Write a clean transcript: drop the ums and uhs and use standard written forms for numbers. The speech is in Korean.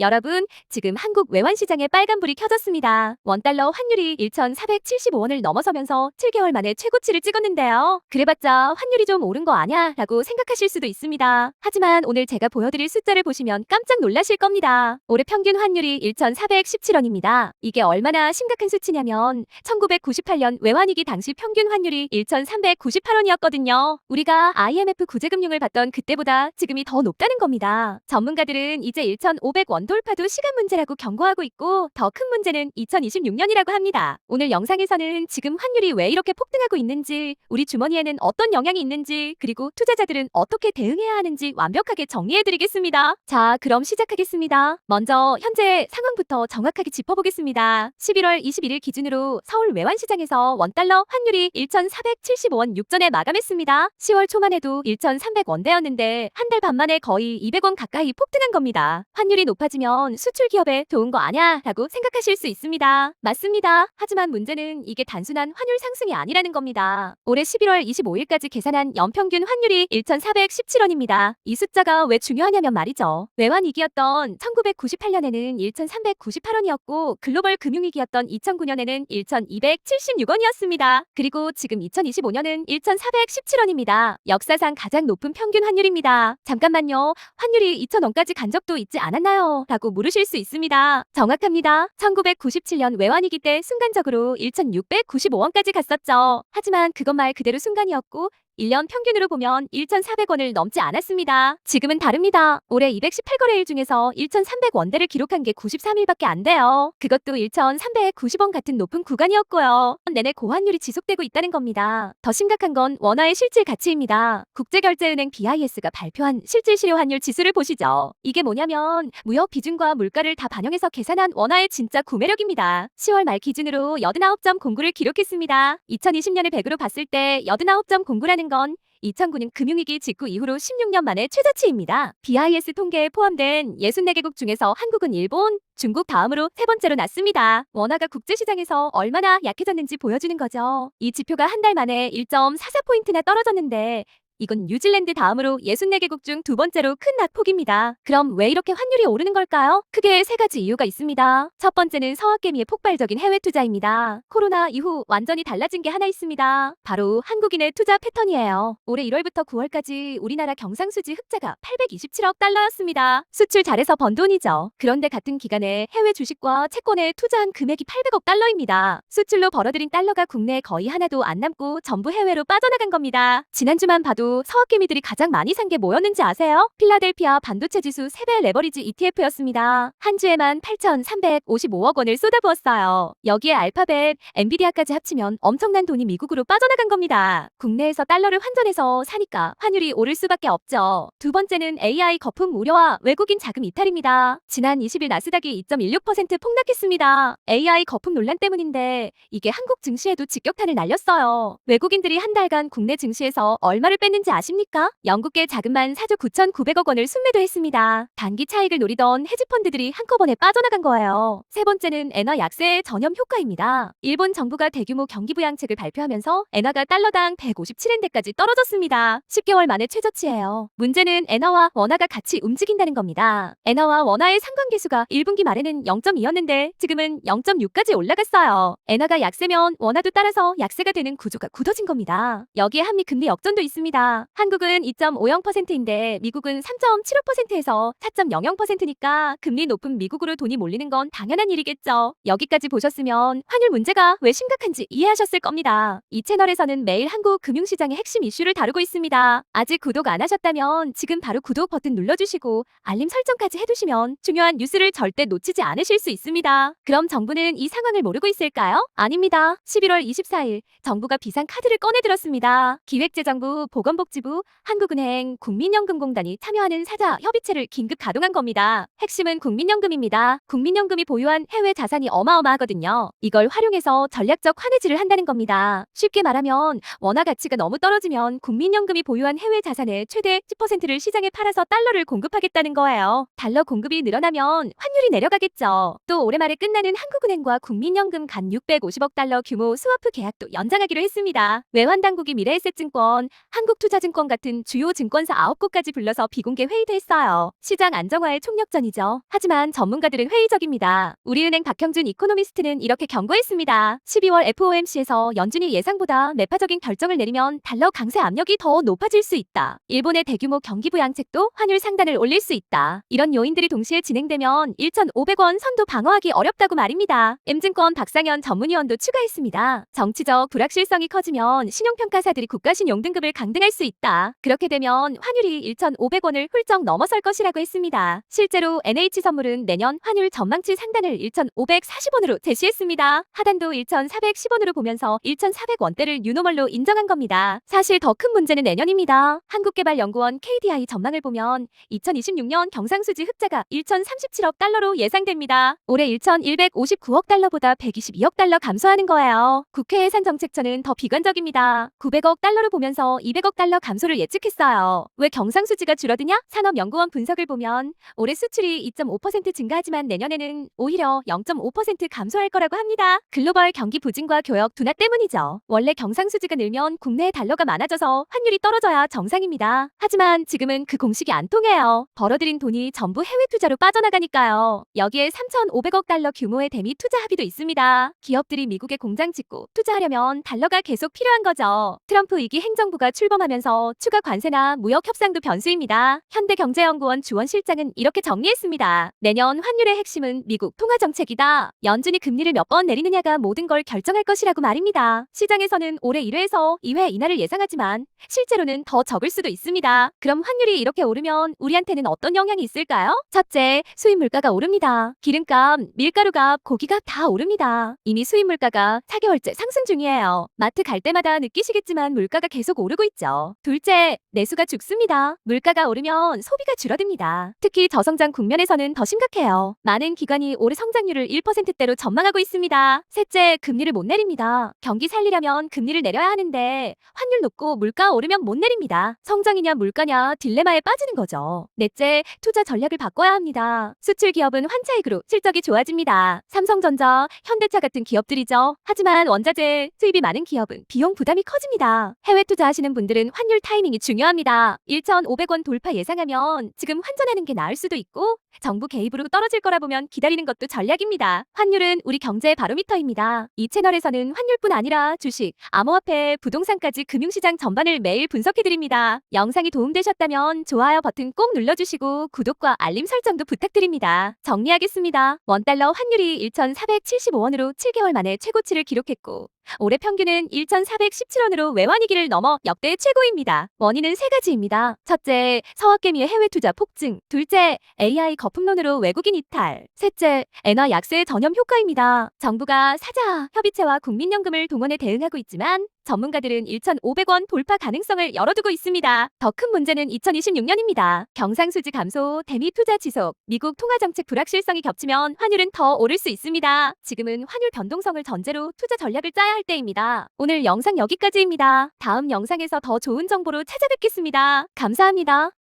여러분, 지금 한국 외환시장에 빨간불이 켜졌습니다. 원달러 환율이 1,475원을 넘어서면서 7개월 만에 최고치를 찍었는데요. 그래봤자 환율이 좀 오른 거 아냐? 라고 생각하실 수도 있습니다. 하지만 오늘 제가 보여드릴 숫자를 보시면 깜짝 놀라실 겁니다. 올해 평균 환율이 1,417원입니다. 이게 얼마나 심각한 수치냐면 1998년 외환위기 당시 평균 환율이 1,398원이었거든요. 우리가 IMF 구제금융을 받던 그때보다 지금이 더 높다는 겁니다. 전문가들은 이제 1,500원 돌파도 시간 문제라고 경고하고 있고 더 큰 문제는 2026년이라고 합니다. 오늘 영상에서는 지금 환율이 왜 이렇게 폭등하고 있는지, 우리 주머니에는 어떤 영향이 있는지, 그리고 투자자들은 어떻게 대응해야 하는지 완벽하게 정리해드리겠습니다. 자, 그럼 시작하겠습니다. 먼저 현재 상황부터 정확하게 짚어보겠습니다. 11월 21일 기준으로 서울 외환시장에서 원달러 환율이 1,475원 6전에 마감했습니다. 10월 초만 해도 1,300원대였는데 한 달 반 만에 거의 200원 가까이 폭등한 겁니다. 환율이 높아지면 수출 기업에 좋은 거 아냐? 라고 생각하실 수 있습니다. 맞습니다. 하지만 문제는 이게 단순한 환율 상승이 아니라는 겁니다. 올해 11월 25일까지 계산한 연평균 환율이 1,417원입니다. 이 숫자가 왜 중요하냐면 말이죠. 외환위기였던 1998년에는 1,398원이었고 글로벌 금융위기였던 2009년에는 1,276원이었습니다. 그리고 지금 2025년은 1,417원입니다. 역사상 가장 높은 평균 환율입니다. 잠깐만요. 환율이 2,000원까지 간 적도 있지 않았나요? 라고 물으실 수 있습니다. 정확합니다. 1997년 외환위기 때 순간적으로 1,695원까지 갔었죠. 하지만 그건 말 그대로 순간이었고 1년 평균으로 보면 1,400원을 넘지 않았습니다. 지금은 다릅니다. 올해 218거래일 중에서 1,300원대를 기록한 게 93일밖에 안 돼요. 그것도 1,390원 같은 높은 구간이었고요. 내내 고환율이 지속되고 있다는 겁니다. 더 심각한 건 원화의 실질 가치입니다. 국제결제은행 BIS가 발표한 실질실효 환율 지수를 보시죠. 이게 뭐냐면 무역 비중과 물가를 다 반영해서 계산한 원화의 진짜 구매력입니다. 10월 말 기준으로 89.09를 기록했습니다. 2020년을 100으로 봤을 때 89.09라는 건 2009년 금융위기 직후 이후로 16년 만에 최저치입니다. BIS 통계에 포함된 64개국 중에서 한국은 일본, 중국 다음으로 세 번째로 낮습니다. 원화가 국제시장에서 얼마나 약해졌는지 보여주는 거죠. 이 지표가 한 달 만에 1.44포인트나 떨어졌는데 이건 뉴질랜드 다음으로 64개국 중 두 번째로 큰 낙폭입니다. 그럼 왜 이렇게 환율이 오르는 걸까요? 크게 세 가지 이유가 있습니다. 첫 번째는 서학개미의 폭발적인 해외 투자입니다. 코로나 이후 완전히 달라진 게 하나 있습니다. 바로 한국인의 투자 패턴이에요. 올해 1월부터 9월까지 우리나라 경상수지 흑자가 827억 달러였습니다. 수출 잘해서 번 돈이죠. 그런데 같은 기간에 해외 주식과 채권에 투자한 금액이 800억 달러입니다. 수출로 벌어들인 달러가 국내에 거의 하나도 안 남고 전부 해외로 빠져나간 겁니다. 지난주만 봐도 서학개미들이 가장 많이 산 게 뭐였는지 아세요? 필라델피아 반도체 지수 3배 레버리지 ETF였습니다. 한 주에만 8,355억 원을 쏟아부었어요. 여기에 알파벳, 엔비디아까지 합치면 엄청난 돈이 미국으로 빠져나간 겁니다. 국내에서 달러를 환전해서 사니까 환율이 오를 수밖에 없죠. 두 번째는 AI 거품 우려와 외국인 자금 이탈입니다. 지난 20일 나스닥이 2.16% 폭락했습니다. AI 거품 논란 때문인데 이게 한국 증시에도 직격탄을 날렸어요. 외국인들이 한 달간 국내 증시에서 얼마를 뺐는지 아십니까? 영국계 자금만 4조 9,900억 원을 순매도했습니다. 단기 차익을 노리던 헤지펀드들이 한꺼번에 빠져나간 거예요. 세 번째는 엔화 약세의 전염 효과입니다. 일본 정부가 대규모 경기부양책을 발표하면서 엔화가 달러당 157엔대까지 떨어졌습니다. 10개월 만에 최저치예요. 문제는 엔화와 원화가 같이 움직인다는 겁니다. 엔화와 원화의 상관계수가 1분기 말에는 0.2였는데 지금은 0.6까지 올라갔어요. 엔화가 약세면 원화도 따라서 약세가 되는 구조가 굳어진 겁니다. 여기에 한미 금리 역전도 있습니다. 한국은 2.50%인데 미국은 3.75%에서 4.00%니까 금리 높은 미국으로 돈이 몰리는 건 당연한 일이겠죠. 여기까지 보셨으면 환율 문제가 왜 심각한지 이해하셨을 겁니다. 이 채널에서는 매일 한국 금융시장의 핵심 이슈를 다루고 있습니다. 아직 구독 안 하셨다면 지금 바로 구독 버튼 눌러주시고 알림 설정까지 해두시면 중요한 뉴스를 절대 놓치지 않으실 수 있습니다. 그럼 정부는 이 상황을 모르고 있을까요? 아닙니다. 11월 24일 정부가 비상카드를 꺼내들었습니다. 기획재정부, 보건복지부, 한국은행, 국민연금공단이 참여하는 사자 협의체를 긴급 가동한 겁니다. 핵심은 국민연금입니다. 국민연금이 보유한 해외 자산이 어마어마하거든요. 이걸 활용해서 전략적 환해지를 한다는 겁니다. 쉽게 말하면 원화 가치가 너무 떨어지면 국민연금이 보유한 해외 자산의 최대 10%를 시장에 팔아서 달러를 공급하겠다는 거예요. 달러 공급이 늘어나면 환율이 내려가겠죠. 또 올해 말에 끝나는 한국은행과 국민연금 간 650억 달러 규모 스와프 계약도 연장하기로 했습니다. 외환당국이 미래에셋증권, 삼성투자증권 같은 주요 증권사 9곳까지 불러서 비공개 회의도 했어요. 시장 안정화의 총력전이죠. 하지만 전문가들은 회의적입니다. 우리은행 박형준 이코노미스트는 이렇게 경고했습니다. 12월 FOMC에서 연준이 예상보다 매파적인 결정을 내리면 달러 강세 압력이 더 높아질 수 있다. 일본의 대규모 경기 부양책도 환율 상단을 올릴 수 있다. 이런 요인들이 동시에 진행되면 1,500원 선도 방어하기 어렵다고 말입니다. M증권 박상현 전문위원도 추가했습니다. 정치적 불확실성이 커지면 신용평가사들이 국가신용 등급을 강등할 수 있다. 그렇게 되면 환율이 1,500원을 훌쩍 넘어설 것이라고 했습니다. 실제로 NH선물은 내년 환율 전망치 상단을 1,540원으로 제시했습니다. 하단도 1,410원으로 보면서 1,400원대를 뉴노멀로 인정한 겁니다. 사실 더 큰 문제는 내년입니다. 한국개발연구원 KDI 전망을 보면 2026년 경상수지 흑자가 1,037억 달러로 예상됩니다. 올해 1,159억 달러보다 122억 달러 감소하는 거예요. 국회 예산정책처는 더 비관적입니다. 900억 달러를 보면서 200억 달러 감소를 예측했어요. 왜 경상수지가 줄어드냐? 산업연구원 분석을 보면 올해 수출이 2.5% 증가하지만 내년에는 오히려 0.5% 감소할 거라고 합니다. 글로벌 경기 부진과 교역 둔화 때문이죠. 원래 경상수지가 늘면 국내에 달러가 많아져서 환율이 떨어져야 정상입니다. 하지만 지금은 그 공식이 안 통해요. 벌어들인 돈이 전부 해외 투자로 빠져나가니까요. 여기에 3,500억 달러 규모의 대미 투자 합의도 있습니다. 기업들이 미국에 공장 짓고 투자하려면 달러가 계속 필요한 거죠. 트럼프 2기 행정부가 출범하면서 추가 관세나 무역 협상도 변수입니다. 현대경제연구원 주원 실장은 이렇게 정리했습니다. 내년 환율의 핵심은 미국 통화 정책이다. 연준이 금리를 몇 번 내리느냐가 모든 걸 결정할 것이라고 말입니다. 시장에서는 올해 1회에서 2회 인하를 예상하지만 실제로는 더 적을 수도 있습니다. 그럼 환율이 이렇게 오르면 우리한테는 어떤 영향이 있을까요? 첫째, 수입 물가가 오릅니다. 기름값, 밀가루값, 고기값 다 오릅니다. 이미 수입 물가가 4개월째 상승 중이에요. 마트 갈 때마다 느끼시겠지만 물가가 계속 오르고 있죠. 둘째, 내수가 죽습니다. 물가가 오르면 소비가 줄어듭니다. 특히 저성장 국면에서는 더 심각해요. 많은 기관이 올해 성장률을 1%대로 전망하고 있습니다. 셋째, 금리를 못 내립니다. 경기 살리려면 금리를 내려야 하는데 환율 높고 물가 오르면 못 내립니다. 성장이냐 물가냐 딜레마에 빠지는 거죠. 넷째, 투자 전략을 바꿔야 합니다. 수출 기업은 환차익으로 실적이 좋아집니다. 삼성전자, 현대차 같은 기업들이죠. 하지만 원자재, 수입이 많은 기업은 비용 부담이 커집니다. 해외 투자하시는 분들은 환율 타이밍이 중요합니다. 1,500원 돌파 예상하면 지금 환전하는 게 나을 수도 있고 정부 개입으로 떨어질 거라 보면 기다리는 것도 전략입니다. 환율은 우리 경제의 바로미터입니다. 이 채널에서는 환율뿐 아니라 주식, 암호화폐, 부동산까지 금융시장 전반을 매일 분석해드립니다. 영상이 도움되셨다면 좋아요 버튼 꼭 눌러주시고 구독과 알림 설정도 부탁드립니다. 정리하겠습니다. 원달러 환율이 1,475원으로 7개월 만에 최고치를 기록했고 올해 평균은 1,417원으로 외환위기를 넘어 역대 최고입니다. 원인은 세 가지입니다. 첫째, 서학개미의 해외 투자 폭증. 둘째, AI 거품론으로 외국인 이탈. 셋째, 엔화 약세 전염 효과입니다. 정부가 사자, 협의체와 국민연금을 동원해 대응하고 있지만 전문가들은 1,500원 돌파 가능성을 열어두고 있습니다. 더 큰 문제는 2026년입니다. 경상수지 감소, 대미 투자 지속, 미국 통화정책 불확실성이 겹치면 환율은 더 오를 수 있습니다. 지금은 환율 변동성을 전제로 투자 전략을 짜야 할 때입니다. 오늘 영상 여기까지입니다. 다음 영상에서 더 좋은 정보로 찾아뵙겠습니다. 감사합니다.